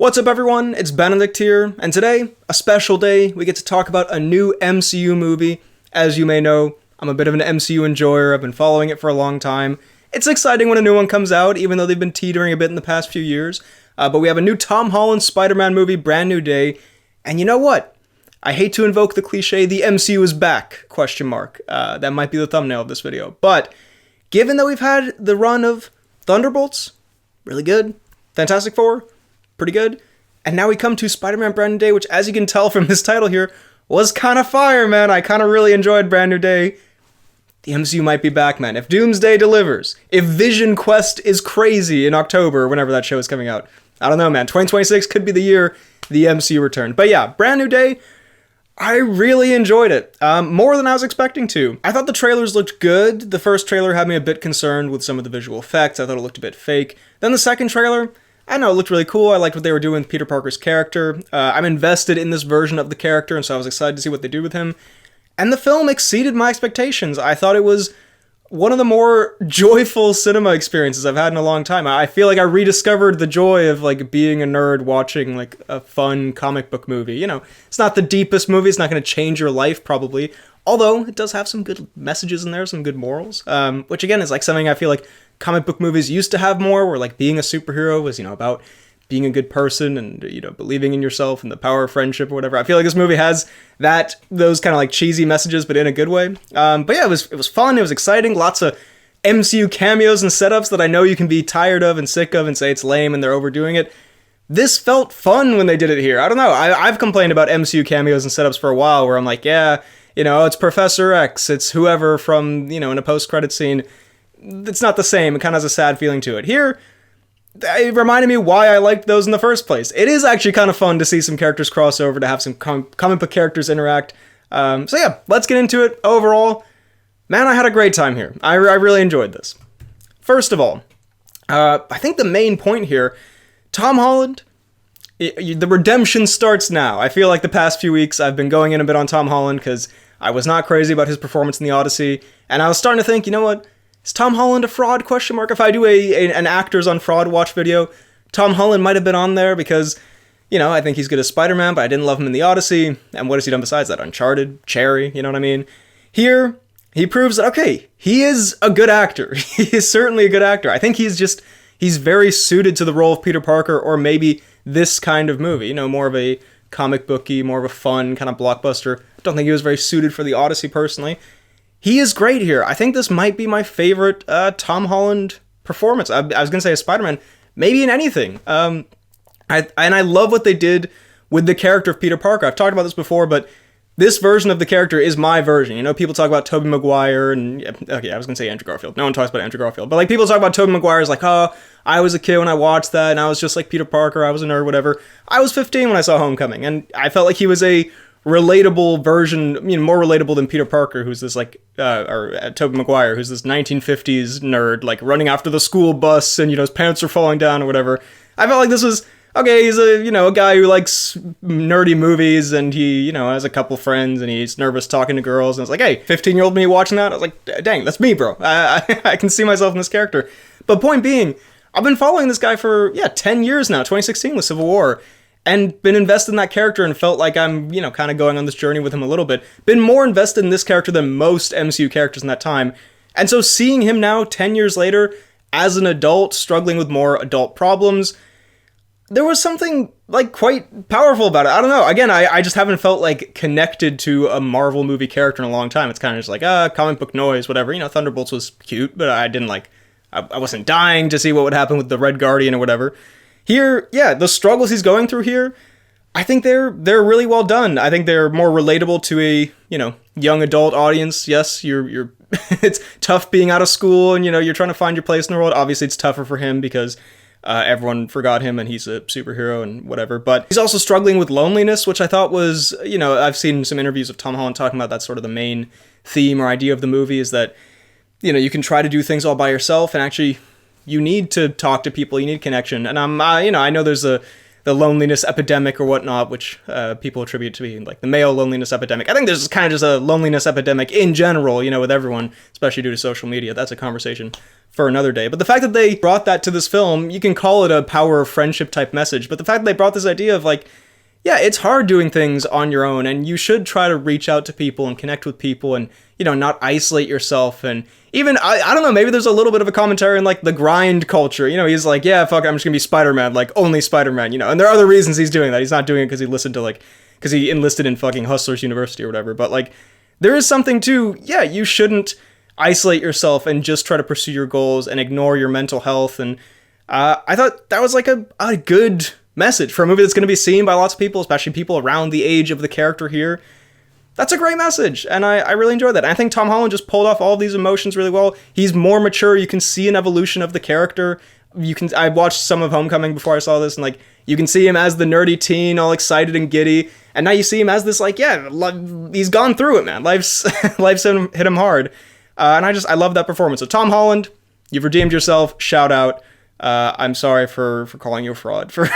What's up everyone, it's Benedict here, and today, a special day, we get to talk about a new MCU movie. As you may know, I'm a bit of an MCU enjoyer, I've been following it for a long time. It's exciting when a new one comes out, even though they've been teetering a bit in the past few years. But we have a new Tom Holland Spider-Man movie, Brand New Day, and you know what? I hate to invoke the cliche, the MCU is back, question mark. That might be the thumbnail of this video. But, given that we've had the run of Thunderbolts, really good, Fantastic Four, pretty good. And now we come to Spider-Man Brand New Day, which, as you can tell from this title here, was kind of fire, man. I kind of really enjoyed Brand New Day. The MCU might be back, man. If Doomsday delivers, if Vision Quest is crazy in October, whenever that show is coming out, I don't know, man. 2026 could be the year the MCU returned. But yeah, Brand New Day, I really enjoyed it. More than I was expecting to. I thought the trailers looked good. The first trailer had me a bit concerned with some of the visual effects. I thought it looked a bit fake. Then the second trailer, I know, it looked really cool. I liked what they were doing with Peter Parker's character. I'm invested in this version of the character, and so I was excited to see what they do with him. And the film exceeded my expectations. I thought it was one of the more joyful cinema experiences I've had in a long time. I feel like I rediscovered the joy of, like, being a nerd watching, like, a fun comic book movie. You know, it's not the deepest movie. It's not going to change your life, probably. Although, it does have some good messages in there, some good morals. Which, again, is, like, something I feel like comic book movies used to have more, where, like, being a superhero was, you know, about being a good person and, you know, believing in yourself and the power of friendship or whatever. I feel like this movie has those kind of, like, cheesy messages, but in a good way. But yeah, it was fun, it was exciting, lots of MCU cameos and setups that I know you can be tired of and sick of and say it's lame and they're overdoing it. This felt fun when they did it here. I don't know, I've complained about MCU cameos and setups for a while, where I'm like, yeah, you know, it's Professor X, it's whoever from, you know, in a post-credit scene. It's not the same. It kind of has a sad feeling to it. Here, it reminded me why I liked those in the first place. It is actually kind of fun to see some characters cross over, to have some comic book characters interact. So yeah, let's get into it. Overall, man, I had a great time here. I really enjoyed this. First of all, I think the main point here, Tom Holland, the redemption starts now. I feel like the past few weeks I've been going in a bit on Tom Holland because I was not crazy about his performance in The Odyssey, and I was starting to think, you know what? Is Tom Holland a fraud, question mark? If I do an Actors on Fraud watch video, Tom Holland might have been on there because, you know, I think he's good as Spider-Man, but I didn't love him in The Odyssey. And what has he done besides that? Uncharted, Cherry, you know what I mean? Here, he proves that, okay, he is a good actor. He is certainly a good actor. I think he's very suited to the role of Peter Parker, or maybe this kind of movie, you know, more of a comic booky, more of a fun kind of blockbuster. I don't think he was very suited for The Odyssey personally. He is great here. I think this might be my favorite Tom Holland performance. I was going to say as Spider-Man, maybe in anything. I love what they did with the character of Peter Parker. I've talked about this before, but this version of the character is my version. You know, people talk about Tobey Maguire and, okay, I was going to say Andrew Garfield. No one talks about Andrew Garfield. But, like, people talk about Tobey Maguire as like, oh, I was a kid when I watched that, and I was just like Peter Parker, I was a nerd, whatever. I was 15 when I saw Homecoming, and I felt like he was a relatable version, you know, more relatable than Peter Parker, who's this, like, or Tobey Maguire, who's this 1950s nerd, like, running after the school bus, and, you know, his pants are falling down or whatever. I felt like this was, okay, he's a, you know, a guy who likes nerdy movies, and he, you know, has a couple friends, and he's nervous talking to girls, and it's like, hey, 15-year-old me watching that? I was like, dang, that's me, bro. I can see myself in this character. But point being, I've been following this guy for, 10 years now, 2016 with Civil War, and been invested in that character and felt like I'm, you know, kind of going on this journey with him a little bit. Been more invested in this character than most MCU characters in that time. And so seeing him now, 10 years later, as an adult, struggling with more adult problems, there was something, like, quite powerful about it. I don't know. Again, I just haven't felt, like, connected to a Marvel movie character in a long time. It's kind of just like, comic book noise, whatever. You know, Thunderbolts was cute, but I didn't, like, I wasn't dying to see what would happen with the Red Guardian or whatever. Here, yeah, the struggles he's going through here, I think they're really well done. I think they're more relatable to a, you know, young adult audience. Yes, you're it's tough being out of school and, you know, you're trying to find your place in the world. Obviously, it's tougher for him because everyone forgot him and he's a superhero and whatever. But he's also struggling with loneliness, which I thought was, you know, I've seen some interviews of Tom Holland talking about that's sort of the main theme or idea of the movie, is that, you know, you can try to do things all by yourself, and actually you need to talk to people, you need connection. And you know, I know there's the loneliness epidemic or whatnot, which people attribute to being like the male loneliness epidemic. I think there's kind of just a loneliness epidemic in general, you know, with everyone, especially due to social media. That's a conversation for another day. But the fact that they brought that to this film, you can call it a power of friendship type message, but the fact that they brought this idea of like, yeah, it's hard doing things on your own, and you should try to reach out to people and connect with people and, you know, not isolate yourself. And even, I don't know, maybe there's a little bit of a commentary on, like, the grind culture. You know, he's like, yeah, fuck, I'm just gonna be Spider-Man, like, only Spider-Man, you know. And there are other reasons he's doing that. He's not doing it because he listened to, like, because he enlisted in fucking Hustlers University or whatever. But, like, there is something to, yeah, you shouldn't isolate yourself and just try to pursue your goals and ignore your mental health. And I thought that was, like, a good message for a movie that's going to be seen by lots of people, especially people around the age of the character here. That's a great message, and I really enjoyed that. And I think Tom Holland just pulled off all of these emotions really well. He's more mature. You can see an evolution of the character. I watched some of Homecoming before I saw this, and like you can see him as the nerdy teen, all excited and giddy, and now you see him as this like, yeah, he's gone through it, man. Life's hit him hard, and I love that performance. So Tom Holland, you've redeemed yourself. Shout out. I'm sorry for calling you a fraud for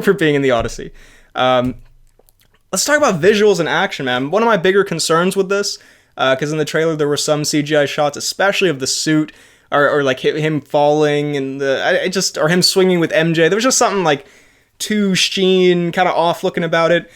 for being in the Odyssey. Let's talk about visuals and action, man. One of my bigger concerns with this, because in the trailer there were some CGI shots, especially of the suit, or like him falling and or him swinging with MJ. There was just something like too sheen, kind of off looking about it.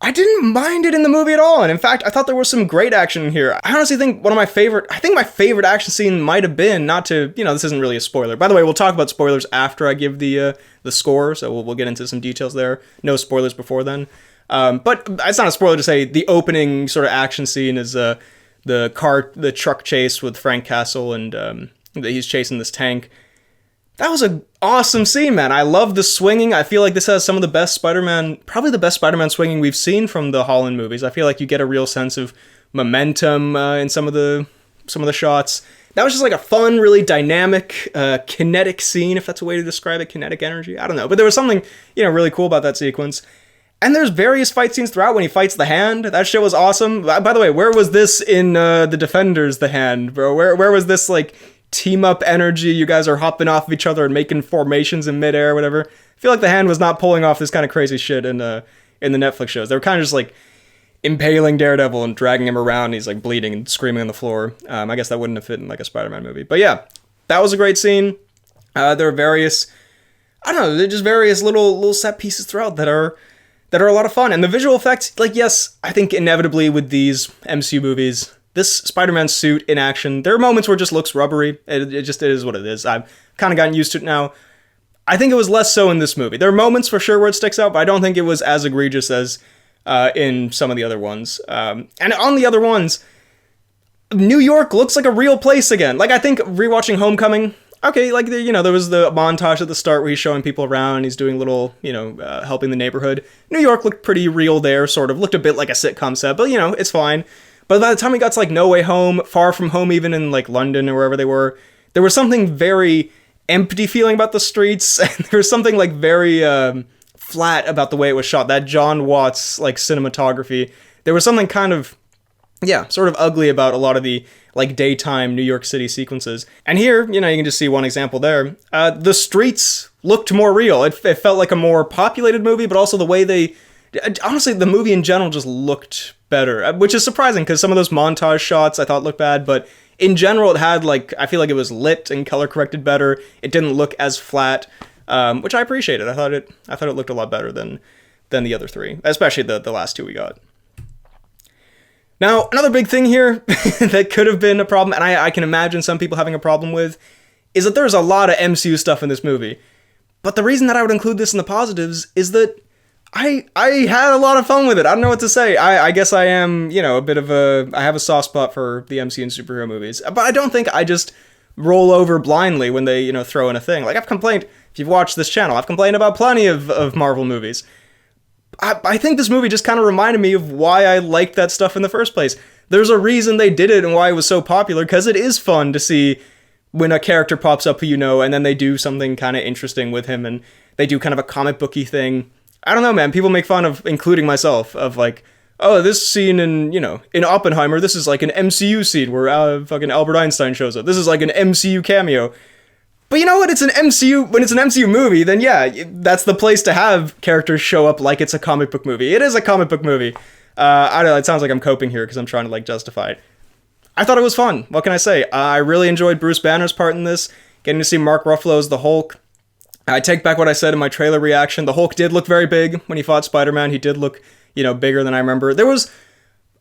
I didn't mind it in the movie at all, and in fact, I thought there was some great action in here. I honestly think my favorite action scene might have been, not to, you know, this isn't really a spoiler. By the way, we'll talk about spoilers after I give the score, so we'll get into some details there. No spoilers before then. But it's not a spoiler to say the opening sort of action scene is the truck chase with Frank Castle, and he's chasing this tank. That was an awesome scene, man. I love the swinging. I feel like this has some of the best probably the best Spider-Man swinging we've seen from the Holland movies. I feel like you get a real sense of momentum in some of the shots. That was just like a fun, really dynamic, kinetic scene, if that's a way to describe it. Kinetic energy. I don't know. But there was something, you know, really cool about that sequence. And there's various fight scenes throughout when he fights the Hand. That shit was awesome. By the way, where was this in The Defenders, the Hand, bro? Where was this, like, team-up energy? You guys are hopping off of each other and making formations in midair or whatever. I feel like the Hand was not pulling off this kind of crazy shit in the Netflix shows. They were kind of just, like, impaling Daredevil and dragging him around. And he's, like, bleeding and screaming on the floor. I guess that wouldn't have fit in, like, a Spider-Man movie. But yeah, that was a great scene. There are various, I don't know, they're just various little set pieces throughout that are a lot of fun. And the visual effects, like, yes, I think inevitably with these MCU movies, this Spider-Man suit in action, there are moments where it just looks rubbery. It is what it is. I've kind of gotten used to it now. I think it was less so in this movie. There are moments for sure where it sticks out, but I don't think it was as egregious as in some of the other ones. And on the other ones, New York looks like a real place again. Like, I think rewatching Homecoming, okay, like, you know, there was the montage at the start where he's showing people around, he's doing little, you know, helping the neighborhood. New York looked pretty real there, sort of. Looked a bit like a sitcom set, but, you know, it's fine. But by the time we got to, like, No Way Home, Far From Home, even in, like, London or wherever they were, there was something very empty feeling about the streets, and there was something, like, very flat about the way it was shot. That John Watts, like, cinematography. There was something kind of, yeah, sort of ugly about a lot of the, like, daytime New York City sequences. And here, you know, you can just see one example there. The streets looked more real. It felt like a more populated movie, but also the way honestly, the movie in general just looked better, which is surprising because some of those montage shots I thought looked bad, but in general it had, like, I feel like it was lit and color corrected better. It didn't look as flat, which I appreciated. I thought it looked a lot better than the other three, especially the last two we got. Now, another big thing here that could have been a problem, and I can imagine some people having a problem with, is that there's a lot of MCU stuff in this movie. But the reason that I would include this in the positives is that I had a lot of fun with it. I don't know what to say. I guess I am, you know, I have a soft spot for the MCU and superhero movies. But I don't think I just roll over blindly when they, you know, throw in a thing. Like, I've complained, if you've watched this channel, I've complained about plenty of Marvel movies. I think this movie just kind of reminded me of why I liked that stuff in the first place. There's a reason they did it and why it was so popular, because it is fun to see when a character pops up who you know, and then they do something kind of interesting with him, and they do kind of a comic booky thing. I don't know, man. People make fun of, including myself, of like, oh, this scene in Oppenheimer, this is like an MCU scene where fucking Albert Einstein shows up. This is like an MCU cameo. But you know what? It's an MCU. When it's an MCU movie, then yeah, that's the place to have characters show up like it's a comic book movie. It is a comic book movie. I don't know. It sounds like I'm coping here because I'm trying to like justify it. I thought it was fun. What can I say? I really enjoyed Bruce Banner's part in this. Getting to see Mark Ruffalo as the Hulk. I take back what I said in my trailer reaction. The Hulk did look very big when he fought Spider-Man. He did look, bigger than I remember. There was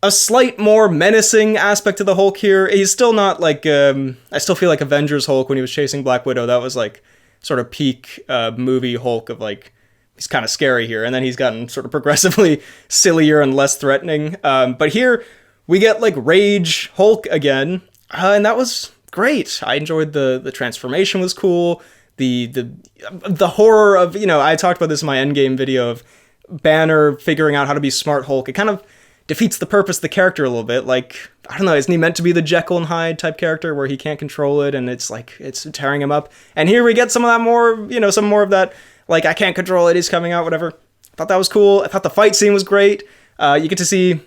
a slight more menacing aspect to the Hulk here. He's still not like, I still feel like Avengers Hulk when he was chasing Black Widow. That was like sort of peak movie Hulk of like, he's kind of scary here. And then he's gotten sort of progressively sillier and less threatening. But here we get like Rage Hulk again. And that was great. I enjoyed the transformation was cool. The horror of, I talked about this in my Endgame video of Banner figuring out how to be smart Hulk. It kind of defeats the purpose of the character a little bit. Like, I don't know, isn't he meant to be the Jekyll and Hyde type character where he can't control it and it's like, it's tearing him up? And here we get some of that more, some more of that, like, I can't control it, he's coming out, whatever. I thought that was cool. I thought the fight scene was great. You get to see,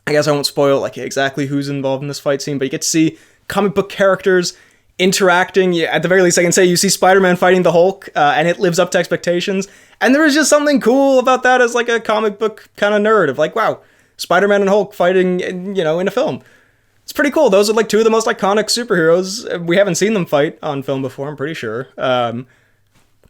I guess I won't spoil like exactly who's involved in this fight scene, but you get to see comic book characters interacting. At the very least, I can say you see Spider-Man fighting the Hulk, and it lives up to expectations. And there was just something cool about that as like a comic book kind of nerd of like, wow, Spider-Man and Hulk fighting, in a film. It's pretty cool. Those are like two of the most iconic superheroes. We haven't seen them fight on film before, I'm pretty sure.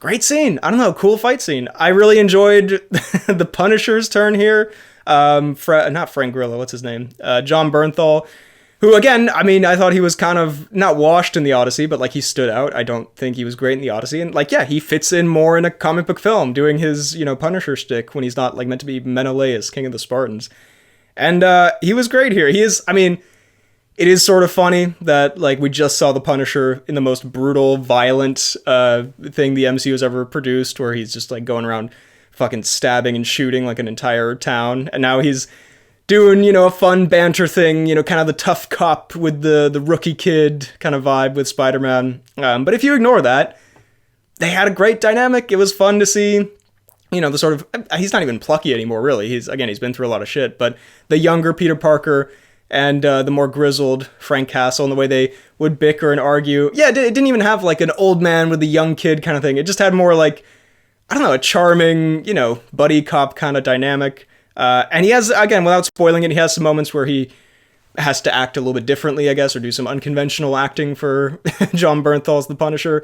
Great scene. I don't know, cool fight scene. I really enjoyed the Punisher's turn here. Not Frank Grillo, what's his name? Jon Bernthal. Who, again, I mean, I thought he was kind of not washed in the Odyssey, but, like, he stood out. I don't think he was great in the Odyssey. And, like, yeah, he fits in more in a comic book film, doing his, Punisher shtick when he's not, like, meant to be Menelaus, King of the Spartans. And he was great here. He is, I mean, it is sort of funny that, like, we just saw the Punisher in the most brutal, violent thing the MCU has ever produced, where he's just, like, going around fucking stabbing and shooting, like, an entire town. And now he's doing, a fun banter thing, kind of the tough cop with the rookie kid kind of vibe with Spider-Man. But if you ignore that, they had a great dynamic. It was fun to see, the sort of, he's not even plucky anymore, really. He's been through a lot of shit, but the younger Peter Parker and the more grizzled Frank Castle and the way they would bicker and argue. Yeah, it didn't even have like an old man with a young kid kind of thing. It just had more like, I don't know, a charming, buddy cop kind of dynamic. And he has, again, without spoiling it, he has some moments where he has to act a little bit differently, I guess, or do some unconventional acting for Jon Bernthal's The Punisher.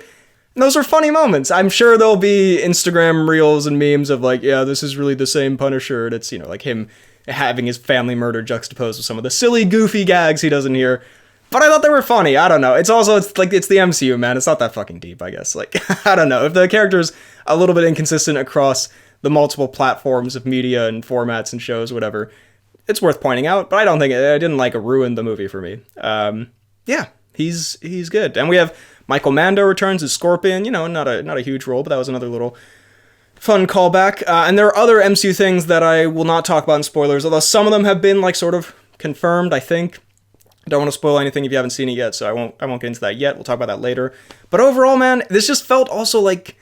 And those are funny moments. I'm sure there'll be Instagram reels and memes of like, yeah, this is really the same Punisher. And it's, like him having his family murder juxtaposed with some of the silly, goofy gags he does in here. But I thought they were funny. I don't know. It's the MCU, man. It's not that fucking deep, I guess. Like, I don't know. If the character's a little bit inconsistent across the multiple platforms of media and formats and shows, whatever, it's worth pointing out, but I don't think it didn't like ruin the movie for me. Yeah, he's good. And we have Michael Mando returns as Scorpion, not a huge role, but that was another little fun callback. And there are other MCU things that I will not talk about in spoilers, although some of them have been like sort of confirmed, I think. Don't want to spoil anything if you haven't seen it yet, so I won't get into that yet. We'll talk about that later. But overall, man, this just felt also like,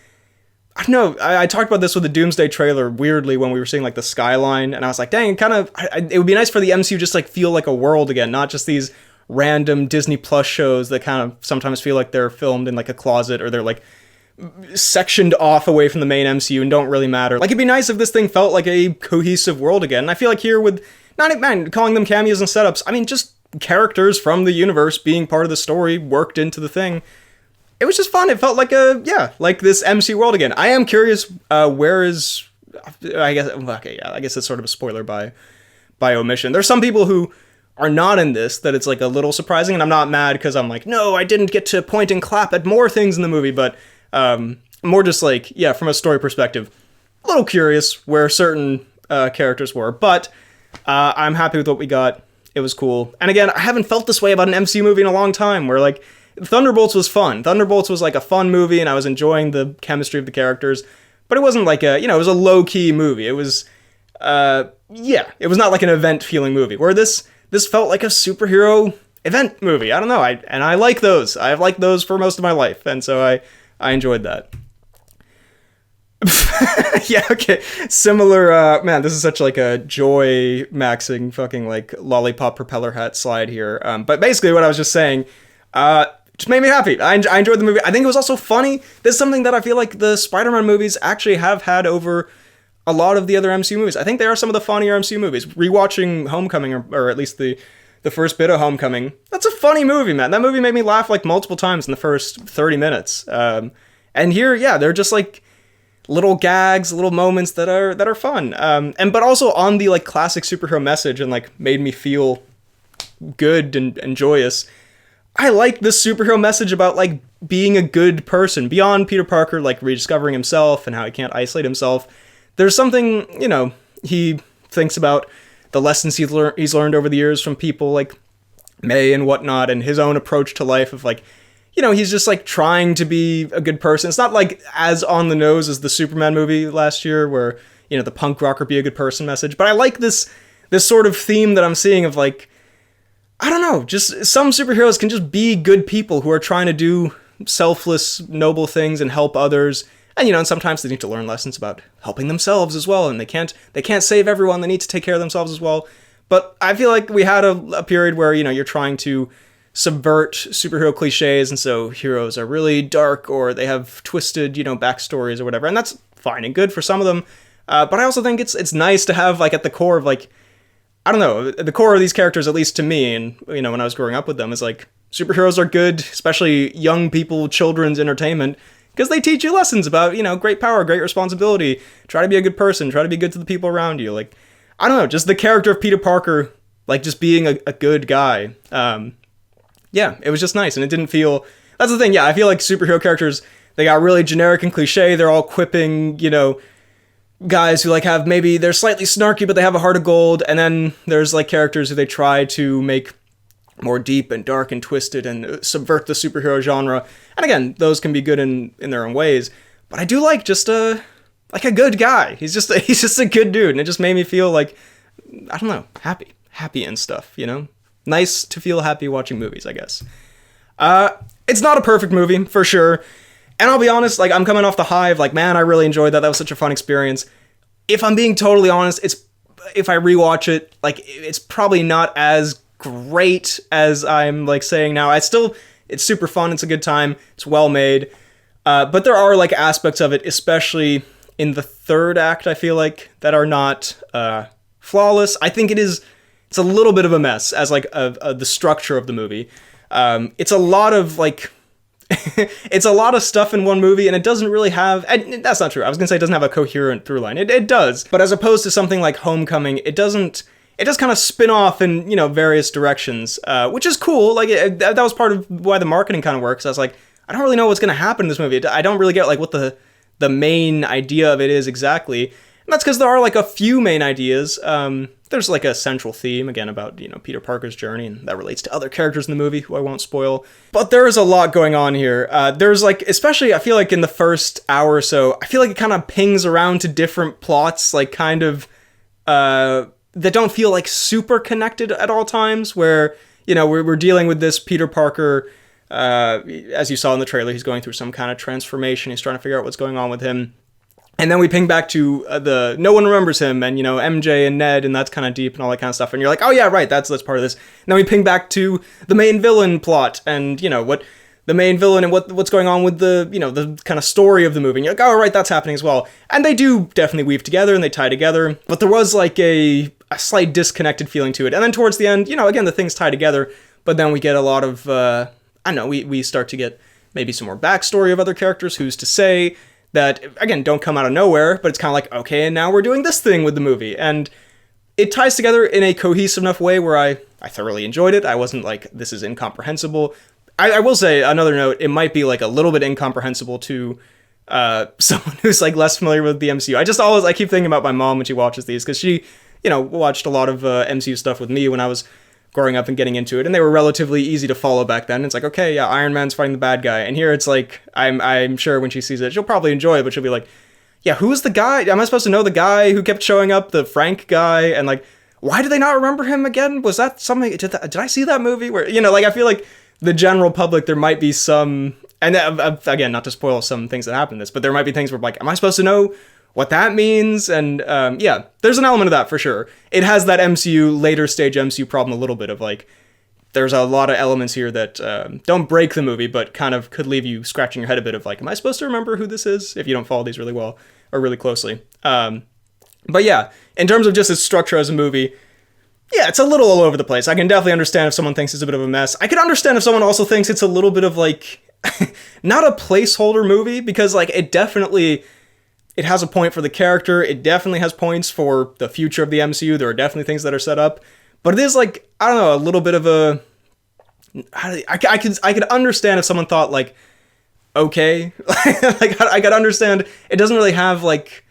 I don't know, I talked about this with the Doomsday trailer weirdly when we were seeing like the skyline, and I was like, dang, it would be nice for the MCU just like feel like a world again, not just these random Disney Plus shows that kind of sometimes feel like they're filmed in like a closet or they're like sectioned off away from the main MCU and don't really matter. Like, it'd be nice if this thing felt like a cohesive world again. And I feel like here with, calling them cameos and setups, I mean, just characters from the universe being part of the story worked into the thing. It was just fun. It felt like like this MC world again. I am curious, where is, I guess it's sort of a spoiler by omission. There's some people who are not in this that it's like a little surprising, and I'm not mad because I'm like, no, I didn't get to point and clap at more things in the movie, but more just like, yeah, from a story perspective, a little curious where certain characters were, but I'm happy with what we got. It was cool. And again, I haven't felt this way about an MCU movie in a long time, where like, Thunderbolts was fun. Thunderbolts was like a fun movie, and I was enjoying the chemistry of the characters, but it wasn't like it was a low-key movie. It was, it was not like an event-feeling movie, where this felt like a superhero event movie. I don't know, I like those. I've liked those for most of my life, and so I enjoyed that. Yeah, okay. Similar, man, this is such like a joy-maxing fucking like lollipop propeller hat slide here. But basically what I was just saying, just made me happy. I enjoyed the movie. I think it was also funny. This is something that I feel like the Spider-Man movies actually have had over a lot of the other MCU movies. I think they are some of the funnier MCU movies. Rewatching Homecoming, or at least the first bit of Homecoming, that's a funny movie, man. That movie made me laugh like multiple times in the first 30 minutes. And here, yeah, they're just like little gags, little moments that are fun. But also on the like classic superhero message, and like made me feel good and joyous. I like this superhero message about like being a good person beyond Peter Parker, like rediscovering himself and how he can't isolate himself. There's something, he thinks about the lessons he's learned over the years from people like May and whatnot, and his own approach to life of like, he's just like trying to be a good person. It's not like as on the nose as the Superman movie last year where, the punk rocker be a good person message. But I like this sort of theme that I'm seeing of like, I don't know, just some superheroes can just be good people who are trying to do selfless, noble things and help others. And, and sometimes they need to learn lessons about helping themselves as well. And they can't save everyone. They need to take care of themselves as well. But I feel like we had a period where, you're trying to subvert superhero cliches. And so heroes are really dark or they have twisted, backstories or whatever. And that's fine and good for some of them. But I also think it's nice to have like at the core of like, I don't know, the core of these characters, at least to me, and, when I was growing up with them, is like, superheroes are good, especially young people, children's entertainment, because they teach you lessons about, great power, great responsibility, try to be a good person, try to be good to the people around you. Like, I don't know, just the character of Peter Parker, like, just being a good guy. Yeah, it was just nice, and it didn't feel, that's the thing, yeah, I feel like superhero characters, they got really generic and cliche, they're all quipping, guys who like have maybe they're slightly snarky but they have a heart of gold, and then there's like characters who they try to make more deep and dark and twisted and subvert the superhero genre. And again, those can be good in their own ways, but I do like just a good guy. He's just a good dude, and it just made me feel like, I don't know, happy and stuff, nice to feel happy watching movies, I guess. It's not a perfect movie for sure. And I'll be honest, like, I'm coming off the high of, like, man, I really enjoyed that. That was such a fun experience. If I'm being totally honest, if I rewatch it, like, it's probably not as great as I'm, like, saying now. It's super fun. It's a good time. It's well made. But there are, like, aspects of it, especially in the third act, I feel like, that are not flawless. I think it's a little bit of a mess as, like, the structure of the movie. It's a lot of, like... it's a lot of stuff in one movie, and it doesn't really have, and that's not true, I was gonna say it doesn't have a coherent through line. It does, but as opposed to something like Homecoming, it does kind of spin off in, various directions, which is cool. Like, that was part of why the marketing kind of works. I was like, I don't really know what's gonna happen in this movie. I don't really get, like, what the main idea of it is exactly. And that's because there are, like, a few main ideas. There's, like, a central theme, again, about, Peter Parker's journey, and that relates to other characters in the movie, who I won't spoil. But there is a lot going on here. There's, like, especially, I feel like in the first hour or so, I feel like it kind of pings around to different plots, like, kind of, that don't feel, like, super connected at all times, where, we're dealing with this Peter Parker, as you saw in the trailer, he's going through some kind of transformation, he's trying to figure out what's going on with him. And then we ping back to no one remembers him, and, MJ and Ned, and that's kind of deep and all that kind of stuff. And you're like, oh yeah, right, that's part of this. And then we ping back to the main villain plot, and, what the main villain and what's going on with the, the kind of story of the movie. And you're like, oh, right, that's happening as well. And they do definitely weave together, and they tie together. But there was, like, a slight disconnected feeling to it. And then towards the end, again, the things tie together. But then we get a lot of, I don't know, we start to get maybe some more backstory of other characters, who's to say, that, again, don't come out of nowhere, but it's kind of like, okay, and now we're doing this thing with the movie. And it ties together in a cohesive enough way where I thoroughly enjoyed it. I wasn't like, this is incomprehensible. I will say, another note, it might be like a little bit incomprehensible to someone who's like less familiar with the MCU. I keep thinking about my mom when she watches these, because she, watched a lot of MCU stuff with me when I was growing up and getting into it, and they were relatively easy to follow back then. It's like, okay, yeah, Iron Man's fighting the bad guy, and here it's like, I'm sure when she sees it, she'll probably enjoy it, but she'll be like, yeah, who's the guy? Am I supposed to know the guy who kept showing up, the Frank guy, and like, why do they not remember him again? Was that something, did I see that movie where, like, I feel like the general public, there might be some, and again, not to spoil some things that happen in this, but there might be things where, like, am I supposed to know what that means? And yeah, there's an element of that for sure. It has that later stage MCU problem a little bit of like, there's a lot of elements here that don't break the movie, but kind of could leave you scratching your head a bit of like, am I supposed to remember who this is if you don't follow these really well or really closely? But yeah, in terms of just its structure as a movie, yeah, it's a little all over the place. I can definitely understand if someone thinks it's a bit of a mess. I could understand if someone also thinks it's a little bit of like, not a placeholder movie, because like it has a point for the character. It definitely has points for the future of the MCU. There are definitely things that are set up, but it is like, I don't know, a little bit of a, I could understand if someone thought like, okay, like I could understand it doesn't really have like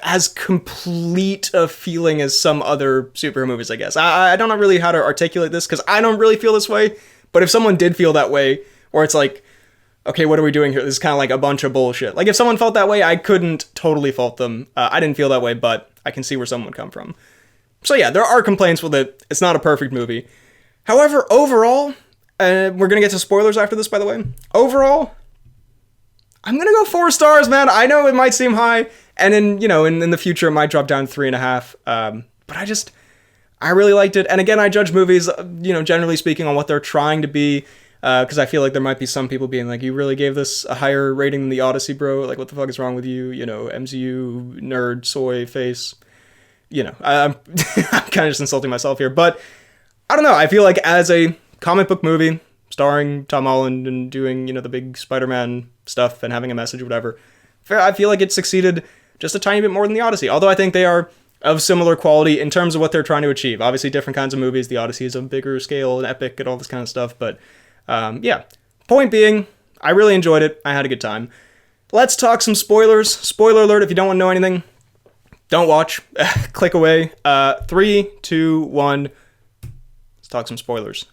as complete a feeling as some other superhero movies, I guess. I don't know really how to articulate this because I don't really feel this way, but if someone did feel that way, or it's like, okay, what are we doing here? This is kind of like a bunch of bullshit. Like if someone felt that way, I couldn't totally fault them. I didn't feel that way, but I can see where someone would come from. So yeah, there are complaints with it. It's not a perfect movie. However, overall, we're going to get to spoilers after this, by the way. Overall, I'm going to go 4 stars, man. I know it might seem high, and in the future, it might drop down to 3.5. But I really liked it. And again, I judge movies, generally speaking, on what they're trying to be, because I feel like there might be some people being like, you really gave this a higher rating than The Odyssey, bro. Like, what the fuck is wrong with you? MCU, nerd, soy, face. I'm kind of just insulting myself here. But I don't know. I feel like as a comic book movie, starring Tom Holland and doing, the big Spider-Man stuff and having a message, whatever, I feel like it succeeded just a tiny bit more than The Odyssey. Although I think they are of similar quality in terms of what they're trying to achieve. Obviously, different kinds of movies. The Odyssey is a bigger scale and epic and all this kind of stuff. But yeah, point being, I really enjoyed it. I had a good time. Let's talk some spoilers. Spoiler alert, if you don't want to know anything, don't watch. Click away. 3, 2, 1. Let's talk some spoilers.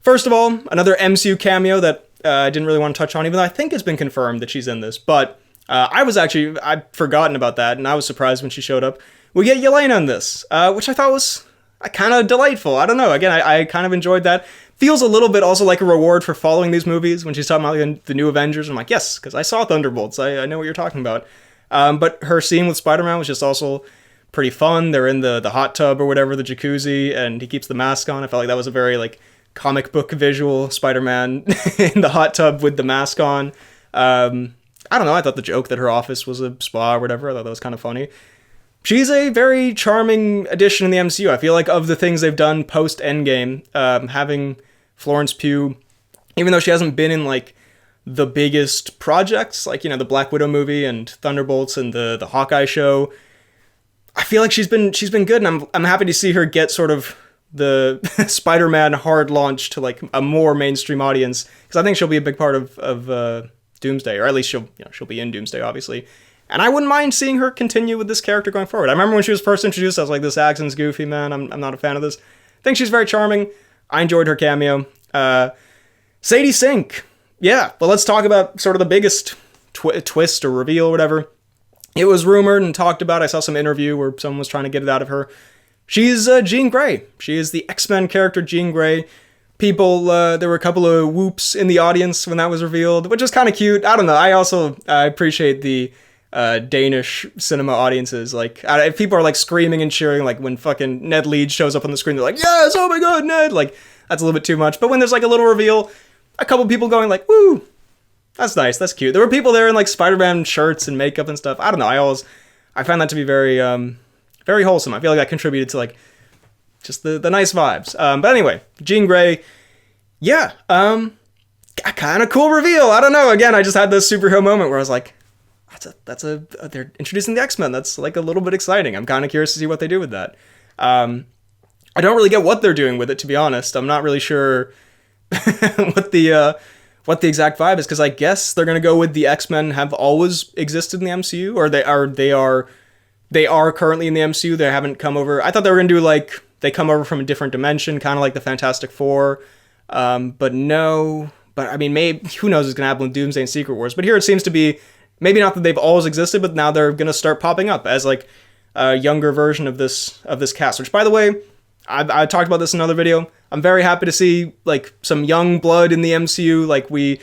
First of all, another MCU cameo that I didn't really want to touch on, even though I think it's been confirmed that she's in this. But I'd forgotten about that, and I was surprised when she showed up. We get Yelena in this, which I thought was kind of delightful. I don't know. Again, I kind of enjoyed that. Feels a little bit also like a reward for following these movies when she's talking about the new Avengers. I'm like, yes, because I saw Thunderbolts. I know what you're talking about. But her scene with Spider-Man was just also pretty fun. They're in the hot tub or whatever, the jacuzzi, and he keeps the mask on. I felt like that was a very like comic book visual, Spider-Man in the hot tub with the mask on. I don't know, I thought the joke that her office was a spa or whatever, I thought that was kind of funny. She's a very charming addition in the MCU. I feel like of the things they've done post-Endgame, having Florence Pugh, even though she hasn't been in like the biggest projects, like, the Black Widow movie and Thunderbolts and the Hawkeye show, I feel like she's been good, and I'm happy to see her get sort of the Spider-Man hard launch to like a more mainstream audience, because I think she'll be a big part of Doomsday, or at least she'll be in Doomsday, obviously. And I wouldn't mind seeing her continue with this character going forward. I remember when she was first introduced, I was like, this accent's goofy, man. I'm not a fan of this. I think she's very charming. I enjoyed her cameo. Sadie Sink. Yeah, well, let's talk about sort of the biggest twist or reveal or whatever. It was rumored and talked about. I saw some interview where someone was trying to get it out of her. She's Jean Grey. She is the X-Men character Jean Grey. People, there were a couple of whoops in the audience when that was revealed, which is kind of cute. I don't know. I appreciate the Danish cinema audiences. Like, if people are like screaming and cheering, like when fucking Ned Leeds shows up on the screen, they're like, yes, oh my god, Ned! Like, that's a little bit too much. But when there's like a little reveal, a couple people going like, woo! That's nice, that's cute. There were people there in like Spider-Man shirts and makeup and stuff. I don't know, I find that to be very, very wholesome. I feel like that contributed to like, just the nice vibes. But anyway, Jean Grey, yeah, a kind of cool reveal. I don't know, again, I just had this superhero moment where I was like, they're introducing the X-Men. That's like a little bit exciting. I'm kind of curious to see what they do with that. I don't really get what they're doing with it, to be honest. I'm not really sure what the exact vibe is, because I guess they're gonna go with the X-Men have always existed in the MCU, or they are currently in the MCU. They haven't come over. I thought they were gonna do like they come over from a different dimension, kind of like the Fantastic Four. But no. But I mean, maybe who knows what's gonna happen with Doomsday and Secret Wars. But here it seems to be maybe not that they've always existed, but now they're gonna start popping up as like a younger version of this cast. Which, by the way, I talked about this in another video. I'm very happy to see like some young blood in the MCU. Like we're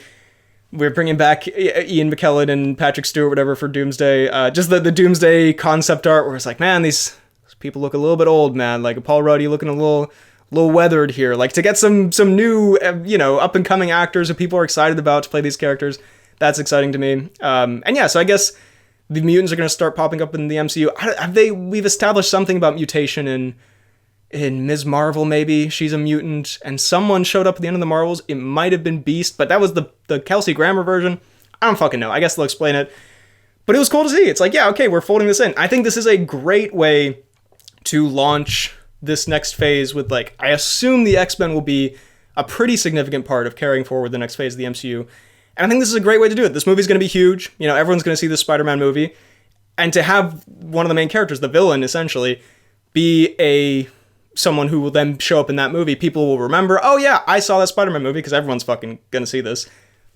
bringing back Ian McKellen and Patrick Stewart, whatever, for Doomsday. Just the Doomsday concept art where it's like, man, these people look a little bit old, man. Like Paul Rudd looking a little little weathered here. Like, to get some new, up and coming actors who people are excited about to play these characters, that's exciting to me. And yeah, so I guess the mutants are going to start popping up in the MCU. We've established something about mutation in Ms. Marvel, maybe. She's a mutant, and someone showed up at the end of the Marvels. It might have been Beast, but that was the Kelsey Grammer version. I don't fucking know. I guess they'll explain it. But it was cool to see. It's like, yeah, okay, we're folding this in. I think this is a great way to launch this next phase with, like, I assume the X-Men will be a pretty significant part of carrying forward the next phase of the MCU. And I think this is a great way to do it. This movie's going to be huge. Everyone's going to see this Spider-Man movie. And to have one of the main characters, the villain, essentially, be someone who will then show up in that movie, people will remember, oh yeah, I saw that Spider-Man movie, because everyone's fucking going to see this.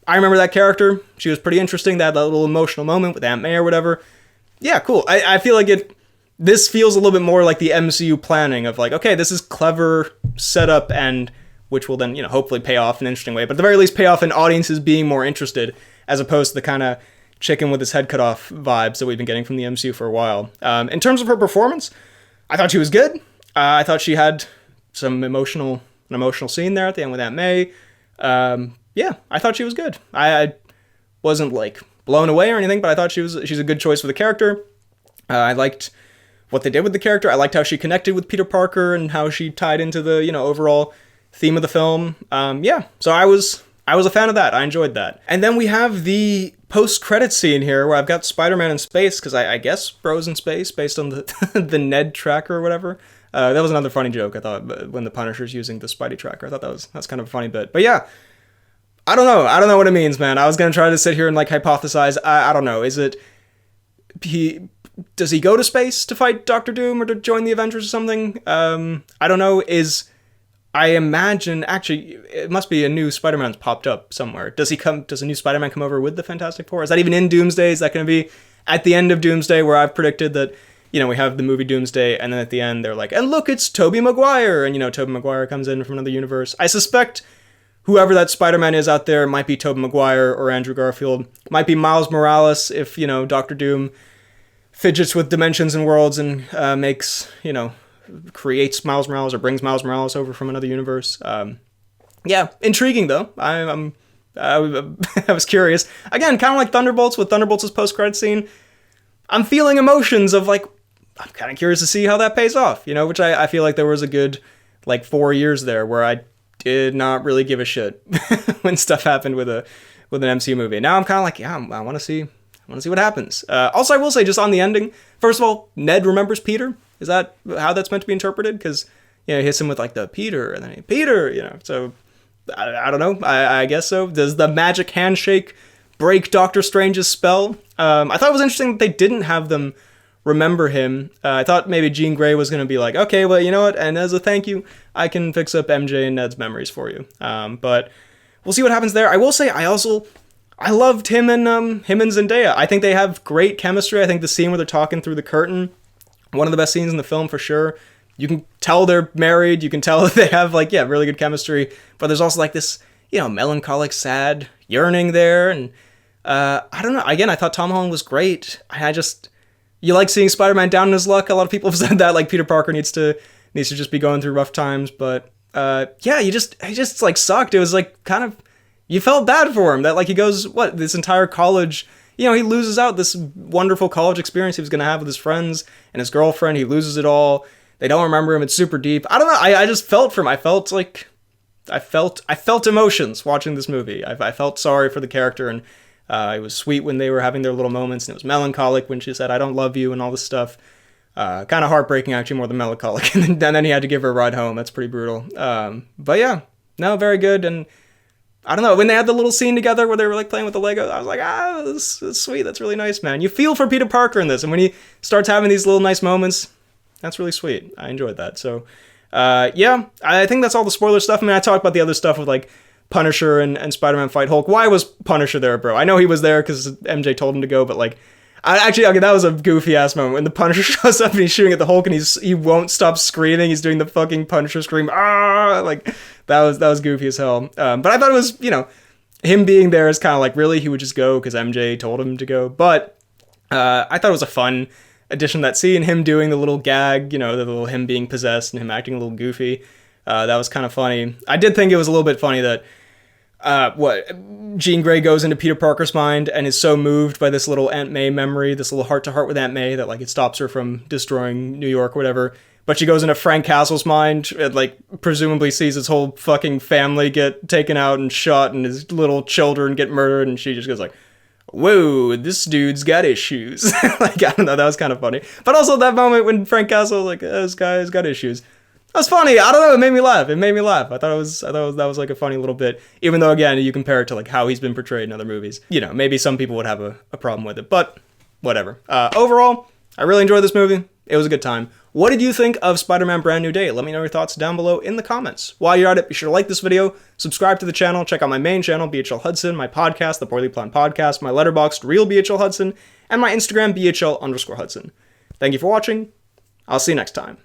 I remember that character. She was pretty interesting. They had that little emotional moment with Aunt May or whatever. Yeah, cool. I feel like this feels a little bit more like the MCU planning of, like, okay, this is clever setup, and which will then, hopefully pay off in an interesting way, but at the very least pay off in audiences being more interested, as opposed to the kind of chicken with his head cut off vibes that we've been getting from the MCU for a while. In terms of her performance, I thought she was good. I thought she had an emotional scene there at the end with Aunt May. Yeah, I thought she was good. I wasn't, like, blown away or anything, but I thought she's a good choice for the character. I liked what they did with the character. I liked how she connected with Peter Parker and how she tied into the, overall theme of the film. Yeah, so I was a fan of that. I enjoyed that. And then we have the post-credit scene here where I've got Spider-Man in space, because I guess Bro's in space based on the the Ned tracker or whatever. That was another funny joke, I thought, when the Punisher's using the Spidey tracker. I thought that's kind of a funny bit. But yeah, I don't know what it means, man. I was going to try to sit here and, like, hypothesize. I don't know. Is it... Does he go to space to fight Doctor Doom or to join the Avengers or something? I don't know. I imagine... Actually, it must be a new Spider-Man's popped up somewhere. Does a new Spider-Man come over with the Fantastic Four? Is that even in Doomsday? Is that going to be at the end of Doomsday, where I've predicted that, we have the movie Doomsday, and then at the end they're like, and look, it's Tobey Maguire! And, Tobey Maguire comes in from another universe. I suspect whoever that Spider-Man is out there might be Tobey Maguire or Andrew Garfield. Might be Miles Morales if, Dr. Doom fidgets with dimensions and worlds and creates Miles Morales or brings Miles Morales over from another universe. Yeah, intriguing though. I was curious. Again, kind of like Thunderbolts with Thunderbolts' post-credit scene. I'm feeling emotions of, like, I'm kind of curious to see how that pays off, which I feel like there was a good, like, 4 years there where I did not really give a shit when stuff happened with an MCU movie. Now I'm kind of like, yeah, I want to see what happens. Also, I will say, just on the ending, first of all, Ned remembers Peter. Is that how that's meant to be interpreted? Because, he hits him with, like, the Peter, and then Peter, so I don't know. I guess so. Does the magic handshake break Doctor Strange's spell? I thought it was interesting that they didn't have them remember him. I thought maybe Jean Grey was going to be like, okay, well, you know what? And as a thank you, I can fix up MJ and Ned's memories for you. But we'll see what happens there. I will say, I loved him and Zendaya. I think they have great chemistry. I think the scene where they're talking through the curtain, one of the best scenes in the film for sure. You can tell they're married. You can tell that they have, like, yeah, really good chemistry. But there's also, like, this, melancholic, sad yearning there. And I don't know. Again, I thought Tom Holland was great. You like seeing Spider-Man down in his luck. A lot of people have said that, like, Peter Parker needs to just be going through rough times. But yeah, he just like sucked. It was like kind of, you felt bad for him that, like, he goes, this entire college, he loses out this wonderful college experience he was going to have with his friends and his girlfriend. He loses it all. They don't remember him. It's super deep. I don't know. I just felt for him. I felt emotions watching this movie. I felt sorry for the character, and it was sweet when they were having their little moments, and it was melancholic when she said, I don't love you, and all this stuff. Kind of heartbreaking, actually, more than melancholic. And then he had to give her a ride home. That's pretty brutal. But yeah, no, very good. And I don't know, when they had the little scene together where they were, like, playing with the Lego, I was like, that's sweet. That's really nice, man. You feel for Peter Parker in this. And when he starts having these little nice moments, that's really sweet. I enjoyed that. So, yeah, I think that's all the spoiler stuff. I mean, I talked about the other stuff with, like, Punisher and Spider-Man fight Hulk. Why was Punisher there, bro? I know he was there because MJ told him to go, but, like, okay, that was a goofy-ass moment when the Punisher shows up and he's shooting at the Hulk and he won't stop screaming. He's doing the fucking Punisher scream. Like, that was goofy as hell. But I thought it was, him being there is kind of like, really, he would just go because MJ told him to go. But I thought it was a fun addition to that scene, him doing the little gag, the little him being possessed and him acting a little goofy. That was kind of funny. I did think it was a little bit funny that Jean Grey goes into Peter Parker's mind and is so moved by this little Aunt May memory, this little heart-to-heart with Aunt May, that like it stops her from destroying New York or whatever. But she goes into Frank Castle's mind and like presumably sees his whole fucking family get taken out and shot and his little children get murdered, and she just goes like, whoa, this dude's got issues. Like, I don't know, that was kind of funny. But also that moment when Frank Castle was like, this guy's got issues. That was funny. I don't know. It made me laugh. I thought that was like a funny little bit. Even though, again, you compare it to like how he's been portrayed in other movies. You know, maybe some people would have a problem with it, but whatever. Overall, I really enjoyed this movie. It was a good time. What did you think of Spider-Man Brand New Day? Let me know your thoughts down below in the comments. While you're at it, be sure to like this video, subscribe to the channel, check out my main channel, BHL Hudson, my podcast, The Poorly Planned Podcast, my Letterboxd, Real BHL Hudson, and my Instagram, BHL_Hudson. Thank you for watching. I'll see you next time.